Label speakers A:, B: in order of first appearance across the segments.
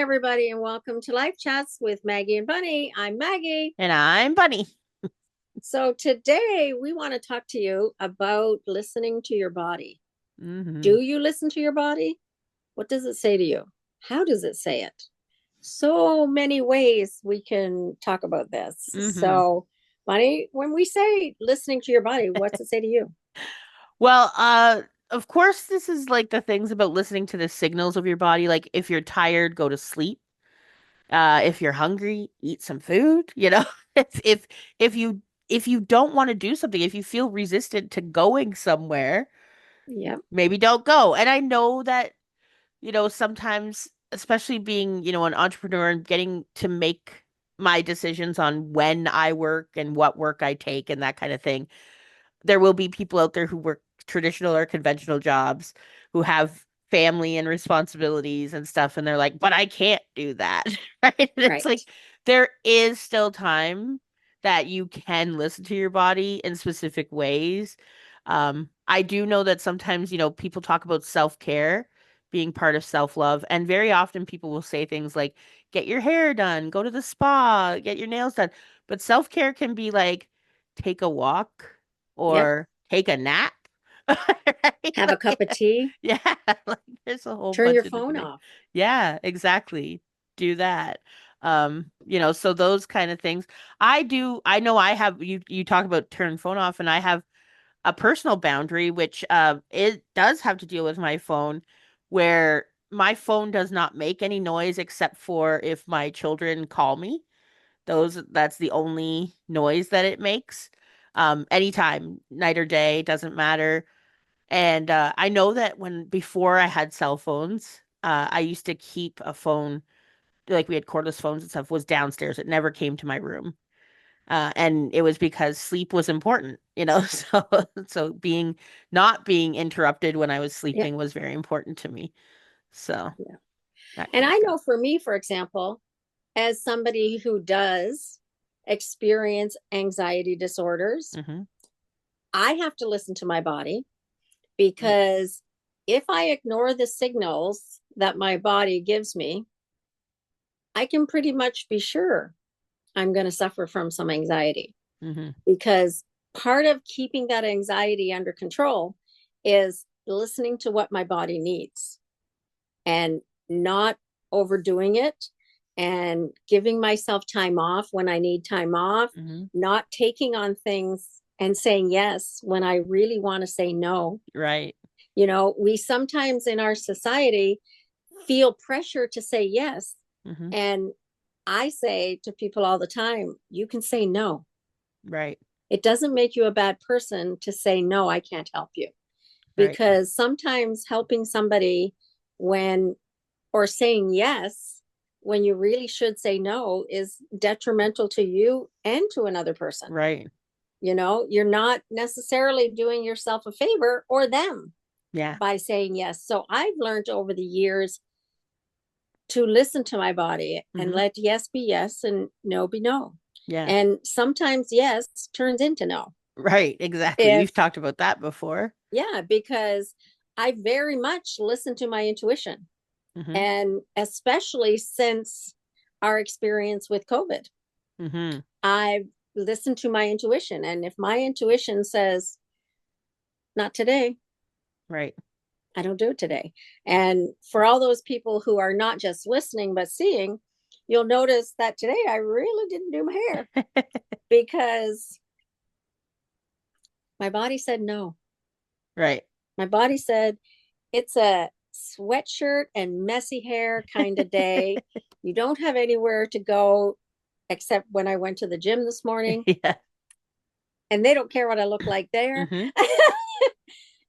A: everybody, and welcome to Life Chats with Maggie and Bunny. I'm Maggie.
B: And I'm Bunny.
A: So, today we want to talk to you about listening to your body.
B: Hmm.
A: Do you listen to your body? What does it say to you? How does it say it? So many ways we can talk about this.
B: Hmm.
A: So, Bunny, when we say listening to your body, what's it say to you?
B: Well, of course, this is like the things about listening to the signals of your body. Like if you're tired, go to sleep. If you're hungry, eat some food. If if you if you don't want to do something, if you feel resistant to going somewhere,
A: Yep.
B: maybe don't go. And I know that, sometimes, especially being, an entrepreneur and getting to make my decisions on when I work and what work I take and that kind of thing, there will be people out there who work traditional or conventional jobs who have family and responsibilities and stuff, and they're like, but I can't do that. Right? And it's
A: Right.
B: like there is still time that you can listen to your body in specific ways. I do know that sometimes, people talk about self-care being part of self-love, and very often people will say things like, get your hair done, go to the spa, get your nails done. But self-care can be like, take a walk
A: Yep.
B: or take a nap. Right?
A: Have a cup of tea,
B: Yeah, like there's a whole
A: turn your
B: bunch of
A: phone
B: different things.
A: off.
B: Yeah, exactly. Do that. So those kind of things. I know I have you talk about turn phone off, and I have a personal boundary which it does have to deal with my phone, where my phone does not make any noise except for if my children call me. That's the only noise that it makes. Anytime, night or day, doesn't matter. And I know that before I had cell phones, I used to keep a phone, like we had cordless phones and stuff, was downstairs. It never came to my room. And it was because sleep was important, so not being interrupted when I was
A: Yep.
B: sleeping was very important to me. So
A: Yeah.
B: that
A: And
B: kind of
A: I
B: stuff.
A: know for me, for example, as somebody who does experience anxiety disorders,
B: Hmm.
A: I have to listen to my body
B: Right.
A: because if I ignore the signals that my body gives me, I can pretty much be sure I'm going to suffer from some anxiety
B: Hmm.
A: because part of keeping that anxiety under control is listening to what my body needs and not overdoing it and giving myself time off when I need time off,
B: Hmm.
A: not taking on things and saying yes when I really want to say no.
B: Right.
A: We sometimes in our society feel pressure to say yes.
B: Hmm.
A: And I say to people all the time, you can say no.
B: Right.
A: It doesn't make you a bad person to say no, I can't help you.
B: Right.
A: Because sometimes helping somebody when or saying yes when you really should say no is detrimental to you and to another person.
B: Right.
A: You're not necessarily doing yourself a favor or them
B: Yeah.
A: by saying yes. So I've learned over the years to listen to my body and
B: Hmm.
A: let yes be yes and no be no.
B: Yeah.
A: And sometimes yes turns into no.
B: Right. Exactly.
A: If,
B: We've talked about that before.
A: yeah, because I very much listen to my intuition.
B: Hmm.
A: And especially since our experience with COVID,
B: Hmm.
A: I've listened to my intuition. And if my intuition says, not today,
B: Right.
A: I don't do it today. And for all those people who are not just listening, but seeing, you'll notice that today I really didn't do my hair because my body said no.
B: Right.
A: My body said, it's a sweatshirt and messy hair kind of day. You don't have anywhere to go except when I went to the gym this morning,
B: Yeah.
A: and they don't care what I look like there.
B: Hmm.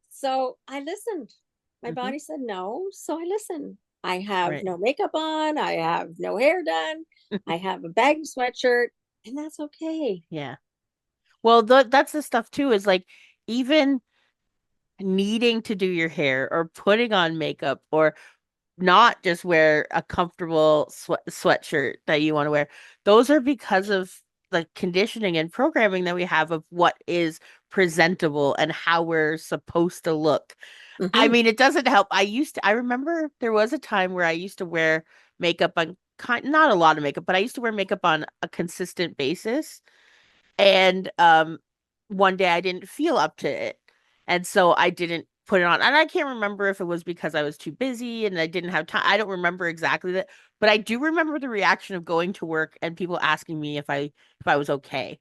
A: So I listened. My
B: Hmm.
A: body said no. So I listened. I have
B: Right.
A: no makeup on. I have no hair done. I have a baggy sweatshirt, and that's okay.
B: Yeah. Well, that's the stuff too, is like even needing to do your hair or putting on makeup or not just wear a comfortable sweatshirt that you want to wear. Those are because of the conditioning and programming that we have of what is presentable and how we're supposed to look. I
A: Mm-hmm.
B: mean, it doesn't help. I remember there was a time where I used to wear makeup on not a lot of makeup, but I used to wear makeup on a consistent basis. And one day I didn't feel up to it. And so I didn't put it on. And I can't remember if it was because I was too busy and I didn't have time. I don't remember exactly that, but I do remember the reaction of going to work and people asking me if I was okay.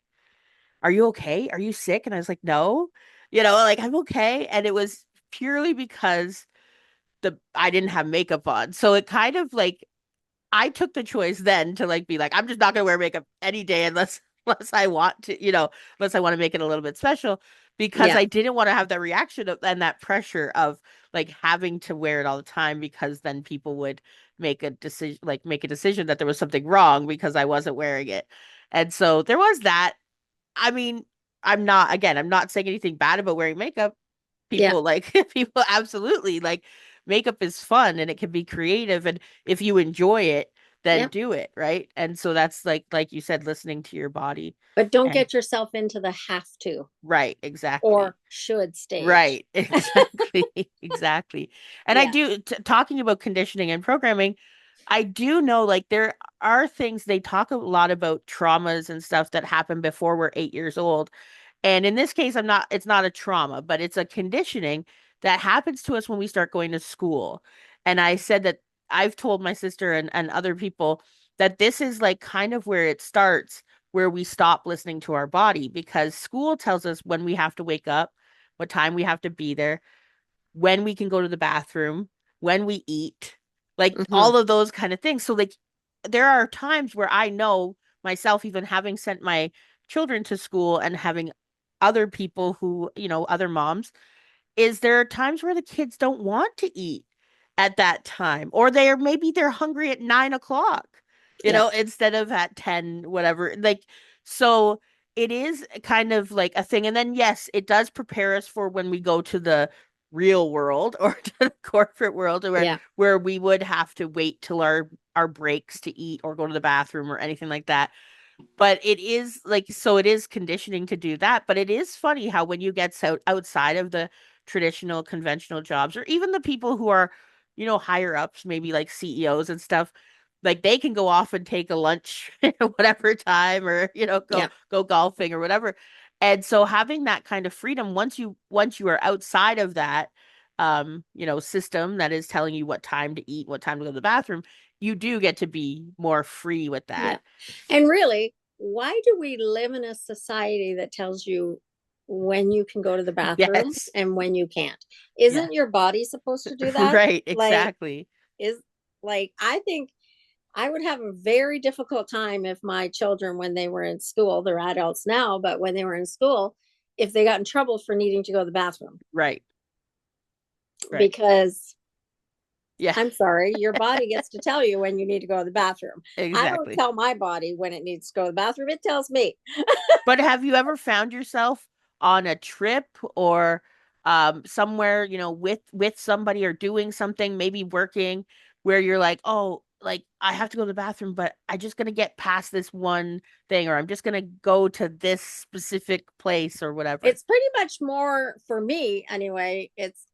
B: Are you okay? Are you sick? And I was like, no. Like I'm okay. And it was purely because the I didn't have makeup on. So it kind of like I took the choice then to like be like, I'm just not gonna wear makeup any day unless I want to, unless I want to make it a little bit special because
A: Yeah.
B: I didn't want to have that reaction and that pressure of like having to wear it all the time because then people would make a decision that there was something wrong because I wasn't wearing it. And so there was that. I mean, I'm not saying anything bad about wearing makeup.
A: Yeah.
B: People like people absolutely like makeup is fun and it can be creative and if you enjoy it, then
A: Yeah.
B: do it, right? And so that's like you said, listening to your body
A: But don't
B: and
A: get yourself into the have to
B: right, exactly.
A: or should stage.
B: Right, exactly, exactly. And I
A: Yeah.
B: do talking about conditioning and programming, I do know like there are things they talk a lot about traumas and stuff that happen before we're 8 years old. And in this case, it's not a trauma, but it's a conditioning that happens to us when we start going to school. And I said that I've told my sister and other people that this is like kind of where it starts, where we stop listening to our body because school tells us when we have to wake up, what time we have to be there, when we can go to the bathroom, when we eat, like
A: Hmm.
B: all of those kind of things. So like there are times where I know myself, even having sent my children to school and having other people who, other moms, is there are times where the kids don't want to eat at that time, or they're hungry at 9 o'clock,
A: Yeah.
B: instead of at 10, whatever. Like, so it is kind of like a thing. And then, yes, it does prepare us for when we go to the real world or to the corporate world where
A: Yeah.
B: where we would have to wait till our breaks to eat or go to the bathroom or anything like that. But it is like, so it is conditioning to do that. But it is funny how when you get outside of the traditional conventional jobs, or even the people who are, higher ups, maybe like CEOs and stuff, like they can go off and take a lunch whatever time, or,
A: Yeah.
B: go golfing or whatever. And so having that kind of freedom, once you are outside of that, system that is telling you what time to eat, what time to go to the bathroom, you do get to be more free with
A: Yeah.
B: that.
A: And really, why do we live in a society that tells you when you can go to the bathroom
B: Yes.
A: and when you can't?
B: Yeah.
A: Isn't your body supposed to do that?
B: Right,
A: Like,
B: exactly.
A: is like, I think I would have a very difficult time if my children, when they were in school, they're adults now, but when they were in school, if they got in trouble for needing to go to the bathroom,
B: Right. Right.
A: because
B: Yeah,
A: I'm sorry, your body gets to tell you when you need to go to the bathroom. I don't
B: exactly.
A: tell my body when it needs to go to the bathroom. It tells me.
B: But have you ever found yourself on a trip or somewhere, with somebody or doing something, maybe working, where you're like, "Oh, like I have to go to the bathroom, but I'm just gonna get past this one thing, or I'm just gonna go to this specific place or whatever."
A: It's pretty much more for me anyway. It's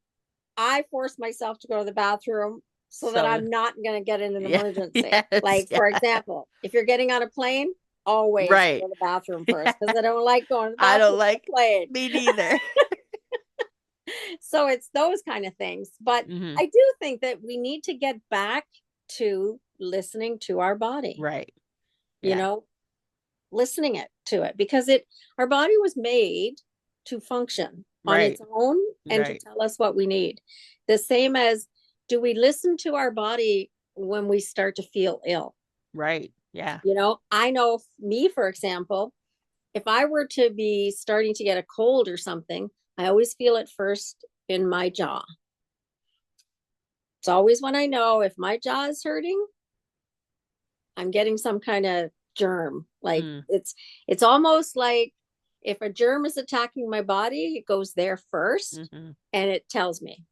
A: I force myself to go to the bathroom so that
B: So,
A: I'm not going to get in an
B: yeah.
A: emergency.
B: Yes,
A: Like,
B: yeah.
A: for example, if you're getting on a plane, always go
B: Right.
A: to the bathroom first because I don't like going to the
B: I don't
A: bathroom on
B: like
A: a plane.
B: me neither.
A: So it's those kind of things. But
B: Hmm.
A: I do think that we need to get back to listening to our body,
B: Right.
A: you
B: Yeah.
A: know, listening it to it because our body was made to function on its
B: Right.
A: own and to
B: Right.
A: tell us what we need. The same as, do we listen to our body when we start to feel ill?
B: Right. Yeah.
A: I know me, for example, if I were to be starting to get a cold or something, I always feel it first in my jaw. It's always when I know if my jaw is hurting, I'm getting some kind of germ. Like,
B: Mm.
A: it's almost like if a germ is attacking my body, it goes there first
B: Hmm.
A: and it tells me.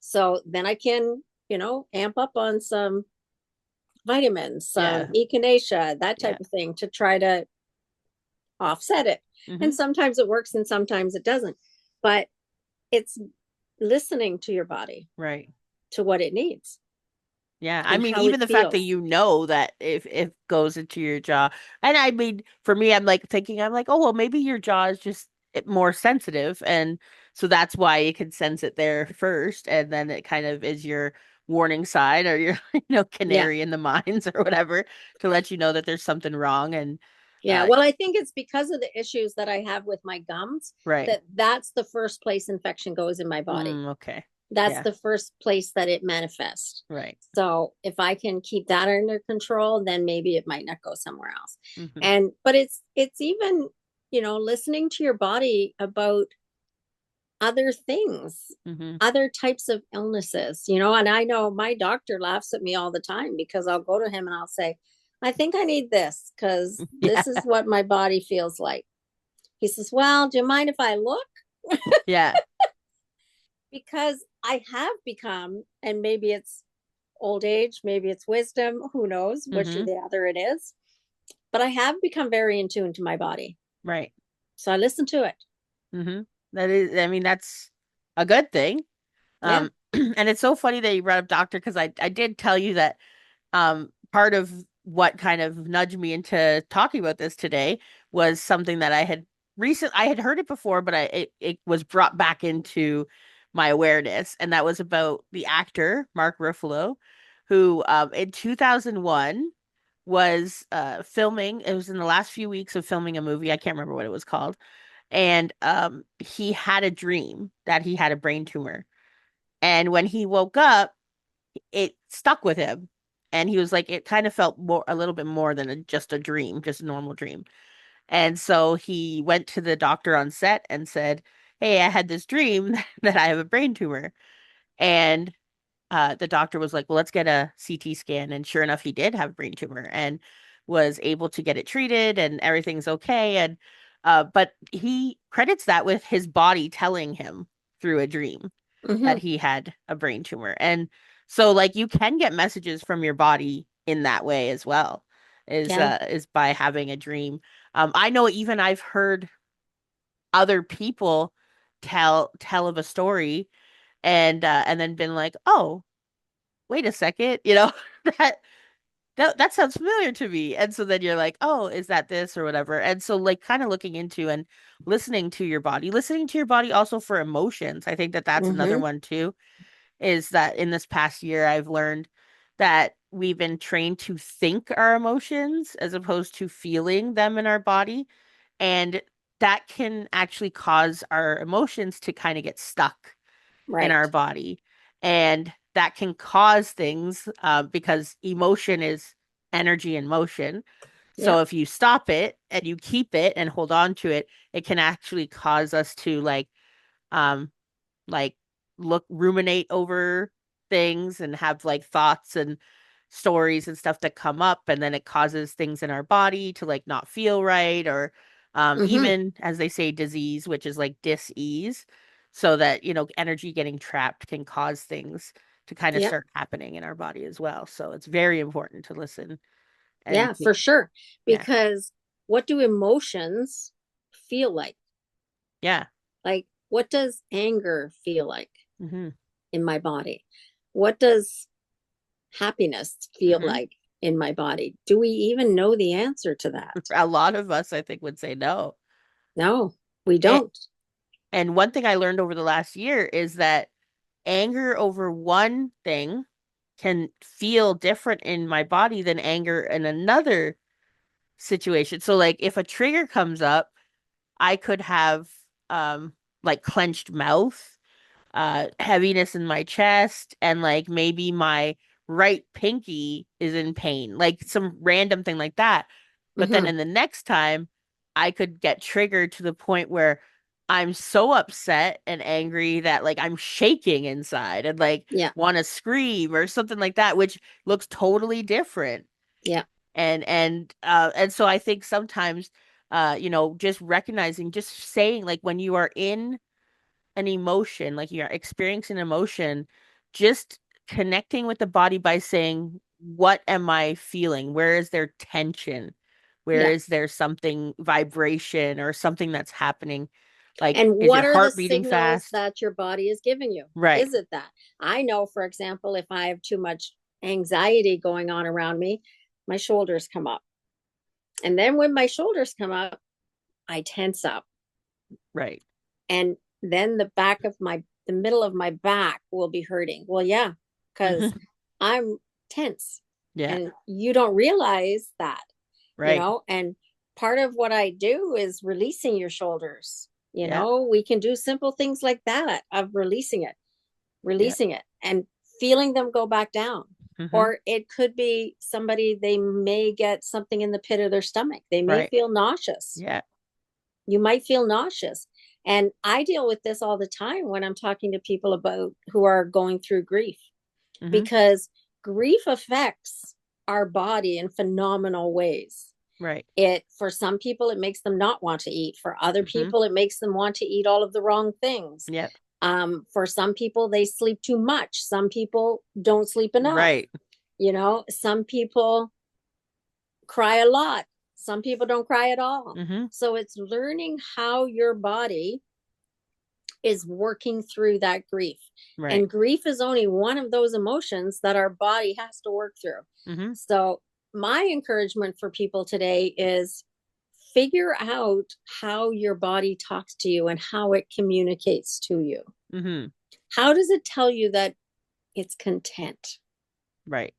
A: So then I can, amp up on some vitamins, some
B: Yeah.
A: echinacea, that
B: Yeah.
A: type of thing to try to offset it.
B: Hmm.
A: And sometimes it works and sometimes it doesn't. But it's listening to your body,
B: Right.
A: to what it needs.
B: Yeah, I
A: and
B: mean,
A: how
B: even
A: it
B: the fact that
A: feels.
B: you know that if it goes into your jaw, and I mean, for me, I'm like thinking, I'm like, oh well, maybe your jaw is just more sensitive, and so that's why you can sense it there first, and then it kind of is your warning sign or your
A: Yeah.
B: canary in the mines or whatever to let you know that there's something wrong, and
A: Yeah.
B: uh,
A: Well, I think it's because of the issues that I have with my gums
B: right,
A: that that's the first place infection goes in my body.
B: okay,
A: That's
B: yeah,
A: the first place that it manifests.
B: right,
A: So if I can keep that under control, then maybe it might not go somewhere else.
B: hmm
A: And but it's even, listening to your body about other things,
B: hmm
A: other types of illnesses, and I know my doctor laughs at me all the time because I'll go to him and I'll say, I think I need this because
B: yeah,
A: this is what my body feels like. He says, well, do you mind if I look?
B: yeah,
A: Because I have become, and maybe it's old age, maybe it's wisdom, who knows, which or
B: hmm
A: the other it is. But I have become very in tune to my body.
B: right,
A: So I listen to it.
B: hmm That is, I mean, that's a good thing.
A: Yeah.
B: And it's so funny that you brought up doctor because I did tell you that part of what kind of nudged me into talking about this today was something that I had heard it before, but it was brought back into my awareness, and that was about the actor Mark Ruffalo, who in 2001 was filming. It was in the last few weeks of filming a movie. I can't remember what it was called, and he had a dream that he had a brain tumor. And when he woke up, it stuck with him. And he was like, it kind of felt a little bit more than just a dream, just a normal dream. And so he went to the doctor on set and said, hey, I had this dream that I have a brain tumor. And the doctor was like, well, let's get a CT scan. And sure enough, he did have a brain tumor and was able to get it treated and everything's okay. And but he credits that with his body telling him through a dream that
A: Mm-hmm.
B: he had a brain tumor. And so like you can get messages from your body in that way as well,
A: Yeah.
B: is by having a dream. I know even I've heard other people tell of a story and then been like, "Oh, wait a second, that that sounds familiar to me." And so then you're like, "Oh, is that this or whatever?" And so like kind of looking into and listening to your body also for emotions. I think that that's another
A: Mm-hmm.
B: one too, is that in this past year I've learned that we've been trained to think our emotions as opposed to feeling them in our body. And that can actually cause our emotions to kind of get stuck in our
A: Right.
B: body. And that can cause things because emotion is energy in motion. So
A: Yep.
B: if you stop it and you keep it and hold on to it, it can actually cause us to um, like ruminate over things and have like thoughts and stories and stuff that come up, and then it causes things in our body to like not feel right, or
A: Mm-hmm.
B: even as they say disease, which is like dis-ease, so that energy getting trapped can cause things to kind of
A: Yep.
B: start happening in our body as well. So it's very important to listen and
A: Yeah, for sure.
B: yeah,
A: Because what do emotions feel like?
B: yeah,
A: Like, what does anger feel like
B: hmm
A: in my body? What does happiness feel
B: hmm
A: like in my body? Do we even know the answer to that?
B: a lot of us I think would say no.
A: No, we
B: And,
A: don't.
B: and one thing I learned over the last year is that anger over one thing can feel different in my body than anger in another situation. So like if a trigger comes up, I could have like clenched mouth, heaviness in my chest, and like maybe my right pinky is in pain, like some random thing like that. But then
A: Mm-hmm.
B: in the next time, I could get triggered to the point where I'm so upset and angry that like I'm shaking inside and like
A: Yeah.
B: want to scream or something like that, which looks totally different.
A: Yeah.
B: And so I think sometimes just recognizing, just saying like when you are in an emotion, like you're experiencing an emotion, just connecting with the body by saying, what am I feeling? Where is there tension? Where
A: Yeah.
B: is there something vibration or something that's happening? Like,
A: And
B: is
A: what
B: your
A: are the
B: heart beating
A: signals
B: fast?
A: that your body is giving you?
B: Right.
A: Is it that? I know, for example, if I have too much anxiety going on around me, my shoulders come up. And then when my shoulders come up, I tense up.
B: Right.
A: And then the middle of my back will be hurting. Well, yeah, because
B: Hmm.
A: I'm tense
B: Yeah.
A: and you don't realize that,
B: Right.
A: and part of what I do is releasing your shoulders.
B: Yeah.
A: We can do simple things like that of
B: Yeah.
A: releasing it and feeling them go back down.
B: Hmm.
A: Or it could be somebody, they may get something in the pit of their stomach. They may
B: Right.
A: feel nauseous.
B: Yeah.
A: You might feel nauseous. And I deal with this all the time when I'm talking to people about who are going through grief,
B: Hmm.
A: because grief affects our body in phenomenal ways.
B: Right.
A: It, for some people, it makes them not want to eat. For other
B: Hmm.
A: people, it makes them want to eat all of the wrong things.
B: Yep.
A: For some people, they sleep too much. Some people don't sleep enough.
B: Right.
A: Some people cry a lot. Some people don't cry at all.
B: Hmm.
A: So it's learning how your body is working through that grief.
B: Right.
A: And grief is only one of those emotions that our body has to work through.
B: Hmm.
A: So, my encouragement for people today is figure out how your body talks to you and how it communicates to you.
B: Hmm.
A: How does it tell you that it's content?
B: Right.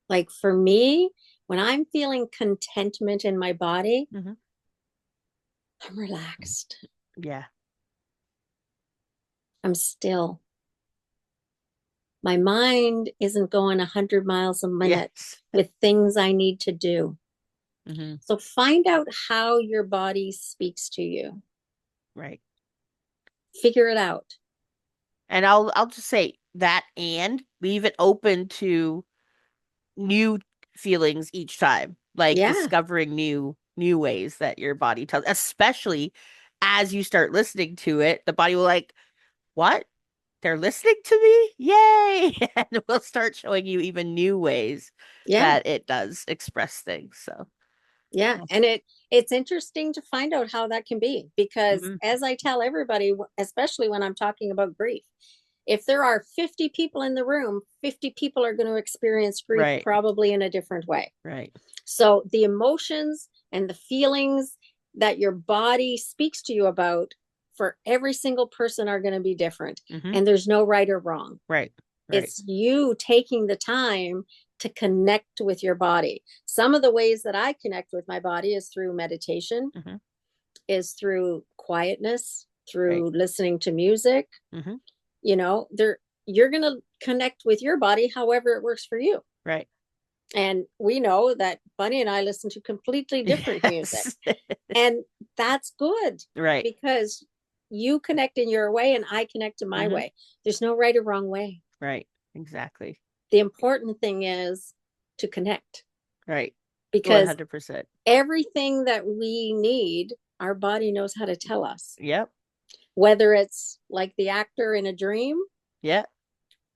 A: Like for me, when I'm feeling contentment in my body,
B: Hmm.
A: I'm relaxed.
B: Yeah.
A: I'm still. My mind isn't going 100 miles a minute
B: Yes.
A: with things I need to do.
B: Hmm.
A: So find out how your body speaks to you.
B: Right.
A: Figure it out.
B: And I'll just say that and leave it open to new feelings each time, like
A: Yeah.
B: discovering new ways that your body tells, especially as you start listening to it, the body will like, what? They're listening to me? Yay! And it will start showing you even new ways
A: Yeah.
B: that it does express things. So,
A: Yeah.
B: yeah.
A: And it's interesting to find out how that can be, because
B: Hmm.
A: as I tell everybody, especially when I'm talking about grief, if there are 50 people in the room, 50 people are going to experience grief
B: Right,
A: probably in a different way.
B: right.
A: So the emotions and the feelings that your body speaks to you about for every single person are going to be different.
B: Hmm.
A: And there's no right or wrong.
B: Right, right.
A: It's you taking the time to connect with your body. Some of the ways that I connect with my body is through meditation,
B: Hmm.
A: is through quietness,
B: Right.
A: through listening to music.
B: Hmm.
A: There you're going to connect with your body however it works for you.
B: Right.
A: And we know that Bunny and I listen to completely different music.
B: Yes.
A: And that's good,
B: Right.
A: because you connect in your way and I connect in my
B: Hmm.
A: way. There's no right or wrong way.
B: Right. Exactly.
A: The important thing is to connect,
B: Right.
A: because
B: 100%.
A: everything that we need, our body knows how to tell us.
B: Yep.
A: Whether it's like the actor in a dream,
B: Yep.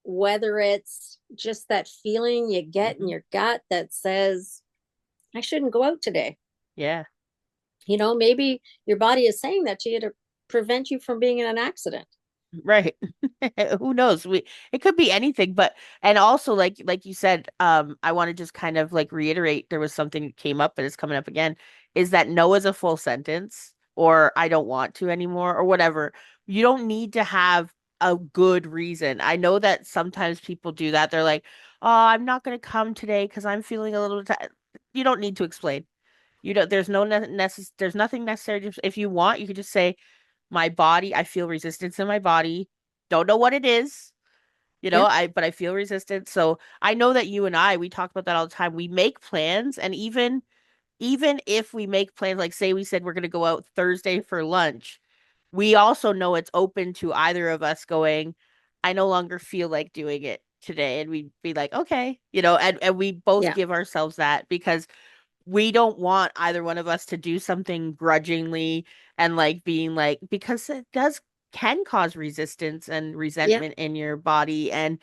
A: whether it's just that feeling you get in
B: Hmm.
A: your gut that says, I shouldn't go out today.
B: Yeah.
A: Maybe your body is saying that to you to prevent you from being in an accident.
B: Right. Who knows? It could be anything, but and also like you said, I want to just kind of like reiterate there was something that came up and it's coming up again, is that no is a full sentence or I don't want to anymore or whatever. You don't need to have a good reason. I know that sometimes people do that. They're like, "Oh, I'm not going to come today because I'm feeling a little tired." You don't need to explain. You don't, there's no there's nothing necessary. If you want, you could just say my body, I feel resistance in my body. Don't know what it is,
A: Yeah.
B: but I feel resistance. So I know that you and we talk about that all the time. We make plans, and even if we make plans, like say we said we're gonna go out Thursday for lunch, we also know it's open to either of us going, I no longer feel like doing it today. And we'd be like, okay, and we both
A: Yeah.
B: give ourselves that because we don't want either one of us to do something grudgingly and like being like because it does can cause resistance and
A: Yeah.
B: resentment in your body and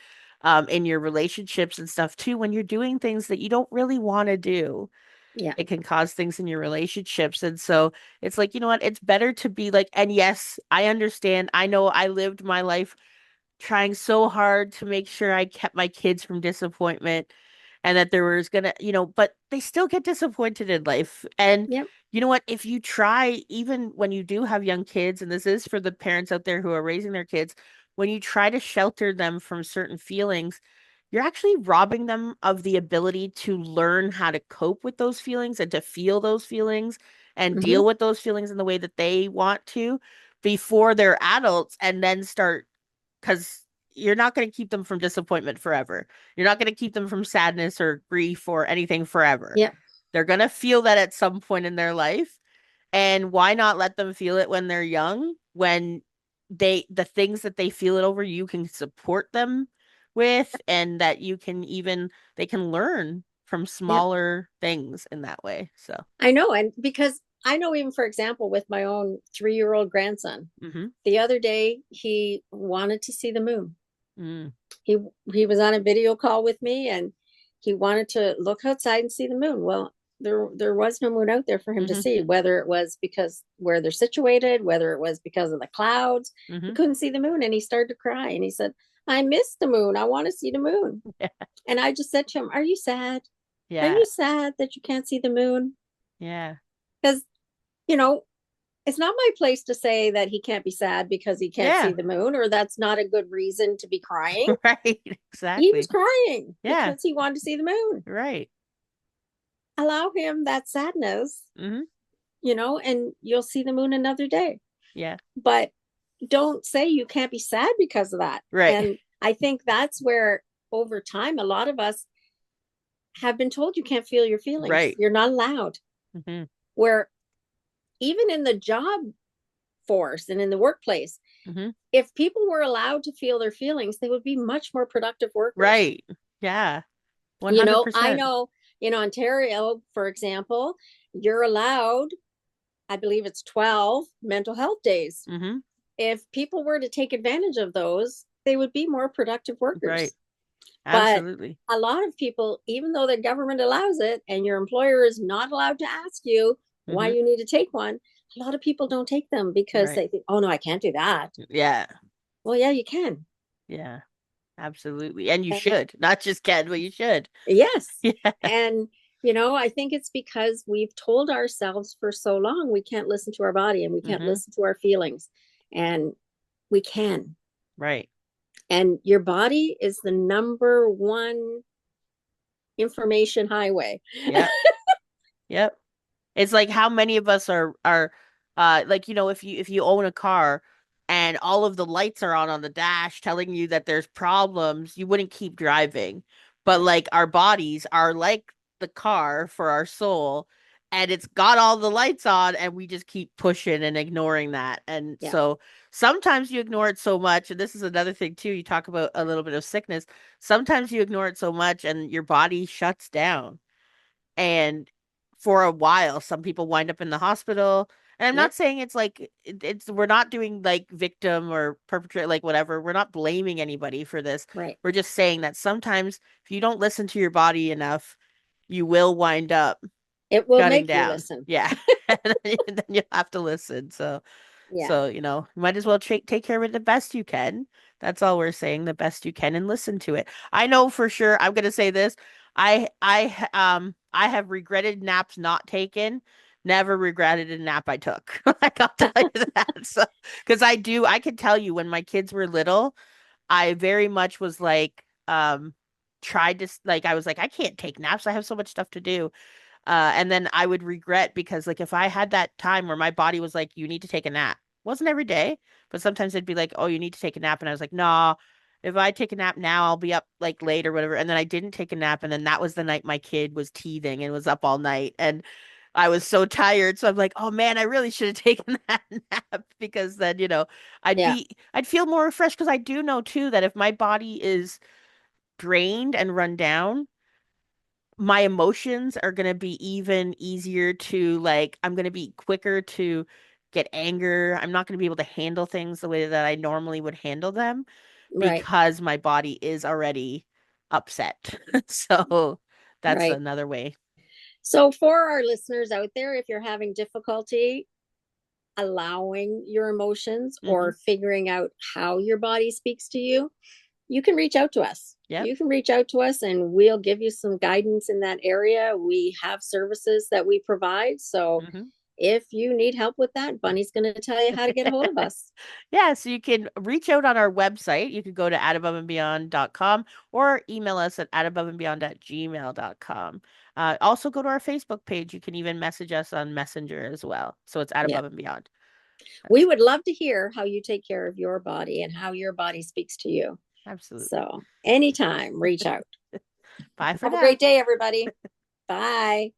B: in your relationships and stuff too when you're doing things that you don't really want to do.
A: Yeah.
B: It can cause things in your relationships. And so it's like, you know what? It's better to be like, and yes, I understand. I know I lived my life trying so hard to make sure I kept my kids from disappointment and that there was gonna, but they still get disappointed in life. And
A: Yep.
B: you know what? If you try, even when you do have young kids, and this is for the parents out there who are raising their kids, when you try to shelter them from certain feelings, you're actually robbing them of the ability to learn how to cope with those feelings and to feel those feelings and
A: Hmm.
B: deal with those feelings in the way that they want to before they're adults and then start because you're not going to keep them from disappointment forever. You're not going to keep them from sadness or grief or anything forever.
A: Yep.
B: They're going to feel that at some point in their life. And why not let them feel it when they're young, when the things that they feel it over, you can support them with, and that they can learn from
A: Yep.
B: smaller things in that way. So,
A: I know. And because I know, even for example, with my own 3-year-old grandson,
B: hmm
A: the other day he wanted to see the moon.
B: mm,
A: He he was on a video call with me, and he wanted to look outside and see the moon. Well, there was no moon out there for him to
B: hmm
A: see, whether it was because where they're situated, whether it was because of the clouds. He
B: hmm
A: couldn't see the moon, and he started to cry, and he said, I miss the moon. I want to see the moon.
B: yeah,
A: And I just said to him, are you sad? Are
B: yeah,
A: you sad that you can't see the moon?
B: yeah,
A: Because, you know, it's not my place to say that he can't be sad because he can't see
B: yeah,
A: the moon, or that's not a good reason to be crying.
B: right,
A: He was
B: exactly.
A: crying
B: Yeah,
A: because he wanted to see the moon.
B: right.
A: Allow him that sadness,
B: hmm
A: and you'll see the moon another day.
B: Yeah,
A: But don't say you can't be sad because of that.
B: right,
A: And I think that's where, over time, a lot of us have been told you can't feel your feelings.
B: right.
A: You're not allowed.
B: hmm
A: Where even in the job force and in the workplace,
B: hmm
A: if people were allowed to feel their feelings, they would be much more productive workers.
B: Right. Yeah.
A: I
B: 100%.
A: know in Ontario, for example, you're allowed, I believe it's 12 mental health days.
B: hmm
A: If people were to take advantage of those, they would be more productive
B: Right.
A: workers. But
B: Absolutely.
A: a lot of people, even though the government allows it and your employer is not allowed to ask you why
B: hmm
A: you need to take one, a lot of people don't take them because
B: Right.
A: they think, oh no, I can't do that.
B: Yeah.
A: Well, yeah, you can.
B: Yeah. Absolutely. And you
A: And
B: should, not just can, but you should.
A: yes.
B: Yeah.
A: And, I think it's because we've told ourselves for so long we can't listen to our body and we can't
B: hmm
A: listen to our feelings. And we can.
B: Right.
A: And your body is the number one information highway.
B: Yep. Yep. It's like how many of us are like if you own a car and all of the lights are on the dash telling you that there's problems, you wouldn't keep driving. But
A: Yeah.
B: like our bodies are like the car for our soul, and it's got all the lights on and we just keep pushing and ignoring that. And
A: Yeah.
B: so sometimes you ignore it so much, and this is another thing too, you talk about a little bit of sickness. Sometimes you ignore it so much and your body shuts down. And for a while, some people wind up in the hospital. And I'm not
A: Yep.
B: saying it's like it's we're not doing like victim or perpetrate like whatever. We're not blaming anybody for this.
A: Right.
B: We're just saying that sometimes if you don't listen to your body enough, you will wind up
A: It will
B: shutting
A: make you
B: down.
A: listen.
B: Yeah. And then you'll have to listen.
A: Yeah.
B: So, you might as well take care of it the best you can. That's all we're saying, the best you can, and listen to it. I know for sure, I'm gonna say this. I have regretted naps not taken, never regretted a nap I took. Like I'll tell you that. So, because I can tell you when my kids were little, I very much was like, tried to like I was like, I can't take naps. I have so much stuff to do. And then I would regret because like if I had that time where my body was like, you need to take a nap. Wasn't every day, but sometimes it'd be like, oh, you need to take a nap. And I was like, nah, if I take a nap now, I'll be up like late or whatever. And then I didn't take a nap. And then that was the night my kid was teething and was up all night. And I was so tired. So I'm like, oh man, I really should have taken that nap because then,
A: Yeah.
B: I'd feel more refreshed because I do know too that if my body is drained and run down, my emotions are going to be even easier to like I'm going to be quicker to get anger. I'm not going to be able to handle things the way that I normally would handle them
A: Right.
B: because my body is already upset. So that's
A: Right.
B: another way.
A: So, for our listeners out there, if you're having difficulty allowing your emotions
B: Hmm.
A: or figuring out how your body speaks to you can reach out to us.
B: Yep.
A: You can reach out to us and we'll give you some guidance in that area. We have services that we provide. So
B: Hmm.
A: if you need help with that, Bunny's going to tell you how to get a hold of us.
B: Yeah, so you can reach out on our website. You could go to ataboveandbeyond.com or email us at ataboveandbeyond@gmail.com. Also go to our Facebook page. You can even message us on Messenger as well. So it's At
A: Yeah.
B: Above and Beyond.
A: We
B: That's
A: would love to hear how you take care of your body and how your body speaks to you.
B: absolutely.
A: So anytime, reach out.
B: Bye for
A: Have a
B: now.
A: great day, everybody. Bye.